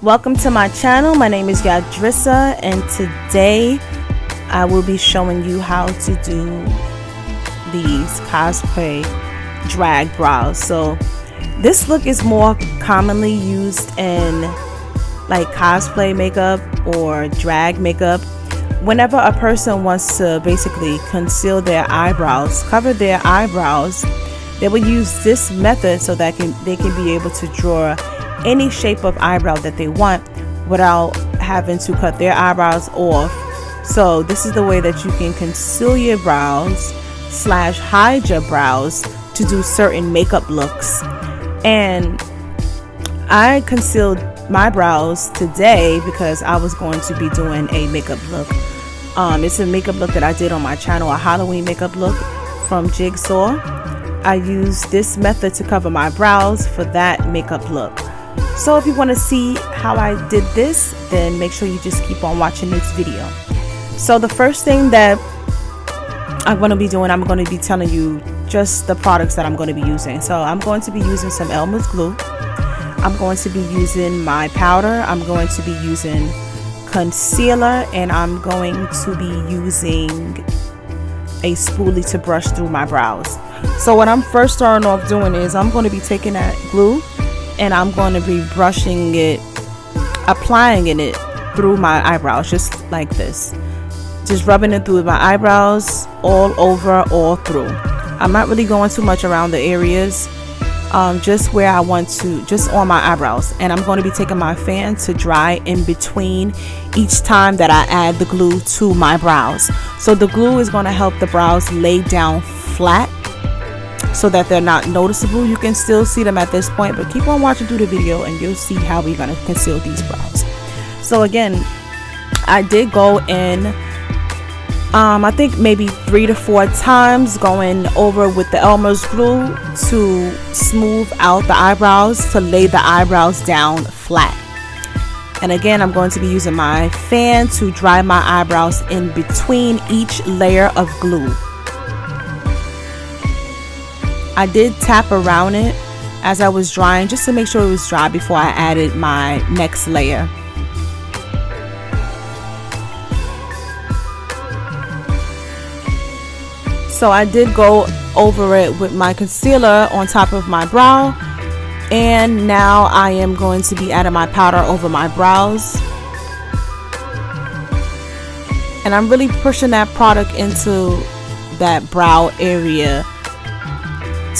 Welcome to my channel. My name is Yadrissa, and today I will be showing you how to do these cosplay drag brows. So this look is more commonly used in like cosplay makeup or drag makeup. Whenever a person wants to basically conceal their eyebrows, cover their eyebrows, they will use this method so that they can be able to draw any shape of eyebrow that they want without having to cut their eyebrows off. So this is the way that you can conceal your brows / hide your brows to do certain makeup looks. And I concealed my brows today because I was going to be doing a makeup look. It's a makeup look that I did on my channel, a Halloween makeup look from Jigsaw. I used this method to cover my brows for that makeup look. So if you want to see how I did this, then make sure you just keep on watching this video. So the first thing that I'm going to be doing, I'm going to be telling you just the products that I'm going to be using. So I'm going to be using some Elemers glue. I'm going to be using my powder. I'm going to be using concealer, and I'm going to be using a spoolie to brush through my brows. So what I'm first starting off doing is I'm going to be taking that glue and I'm going to be brushing it, applying it through my eyebrows, just like this. Just rubbing it through my eyebrows, all over, all through. I'm not really going too much around the areas, just where I want to, just on my eyebrows. And I'm going to be taking my fan to dry in between each time that I add the glue to my brows. So the glue is going to help the brows lay down flat so that they're not noticeable. You can still see them at this point, but keep on watching through the video and you'll see how we're going to conceal these brows. So again, I did go in I think maybe 3 to 4 times, going over with the Elemers glue to smooth out the eyebrows, to lay the eyebrows down flat. And again, I'm going to be using my fan to dry my eyebrows in between each layer of glue. I did tap around it as I was drying just to make sure it was dry before I added my next layer. So I did go over it with my concealer on top of my brow, and now I am going to be adding my powder over my brows. And I'm really pushing that product into that brow area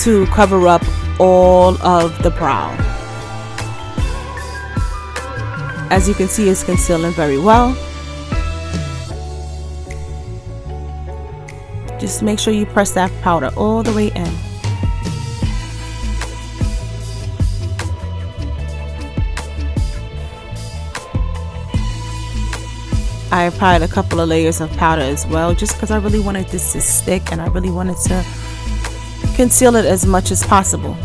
to cover up all of the brow. As you can see, it's concealing very well. Just make sure you press that powder all the way in. I applied a couple of layers of powder as well, just because I really wanted this to stick and I really wanted to conceal it as much as possible.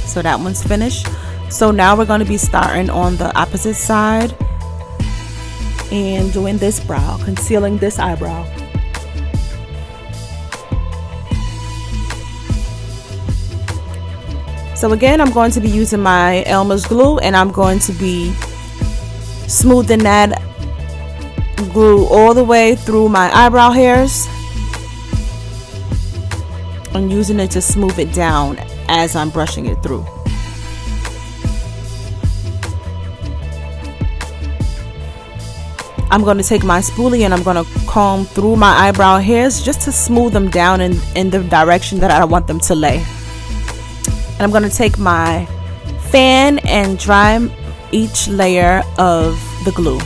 So that one's finished. So now we're going to be starting on the opposite side and doing this brow, concealing this eyebrow. So again, I'm going to be using my Elemers glue, and I'm going to be smoothing that glue all the way through my eyebrow hairs and using it to smooth it down as I'm brushing it through. I'm going to take my spoolie and I'm going to comb through my eyebrow hairs just to smooth them down in the direction that I want them to lay. And I'm going to take my fan and dry each layer of the glue.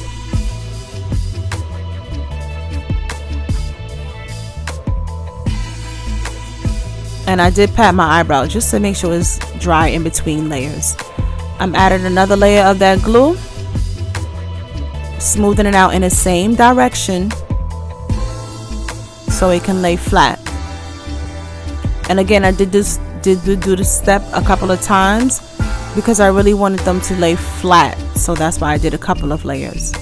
And I did pat my eyebrow just to make sure it's dry in between layers. I'm adding another layer of that glue, smoothing it out in the same direction so it can lay flat. And again, I did do this step a couple of times because I really wanted them to lay flat, so that's why I did a couple of layers,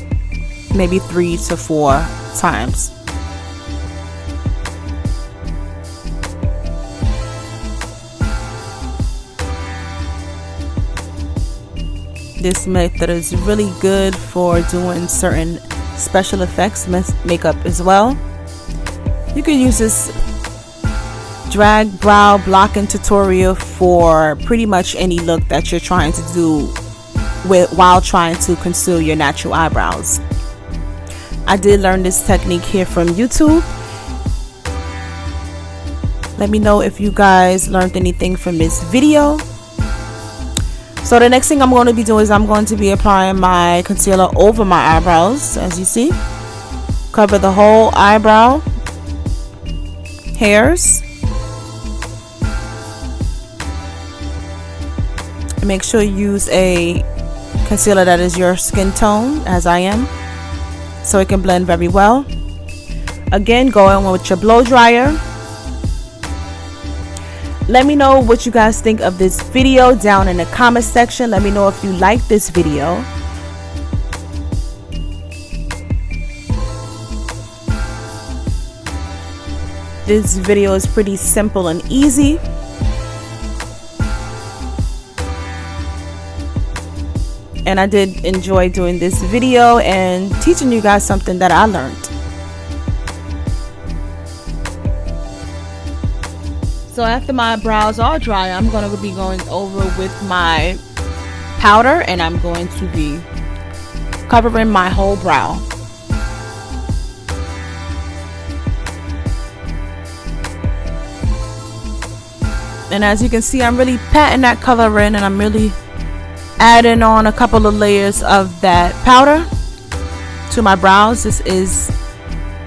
maybe 3 to 4 times. This method is really good for doing certain special effects makeup as well. You can use this drag brow blocking tutorial for pretty much any look that you're trying to do while trying to conceal your natural eyebrows. I did learn this technique here from YouTube. Let me know if you guys learned anything from this video. So the next thing I'm going to be doing is I'm going to be applying my concealer over my eyebrows. As you see, cover the whole eyebrow hairs. Make sure you use a concealer that is your skin tone, as I am, so it can blend very well. Again, go in with your blow dryer. Let me know what you guys think of this video down in the comment section. Let me know if you like this video. This video is pretty simple and easy. And I did enjoy doing this video and teaching you guys something that I learned. So after my brows are dry, I'm going to be going over with my powder, and I'm going to be covering my whole brow. And as you can see, I'm really patting that color in, and I'm really adding on a couple of layers of that powder to my brows. This is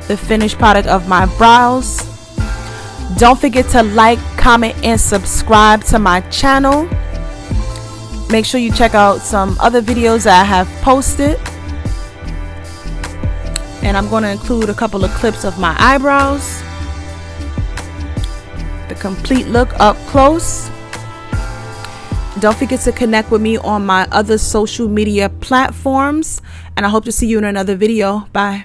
the finished product of my brows. Don't forget to like, comment, and subscribe to my channel. Make sure you check out some other videos that I have posted. And I'm going to include a couple of clips of my eyebrows. The complete look up close. Don't forget to connect with me on my other social media platforms. And I hope to see you in another video. Bye.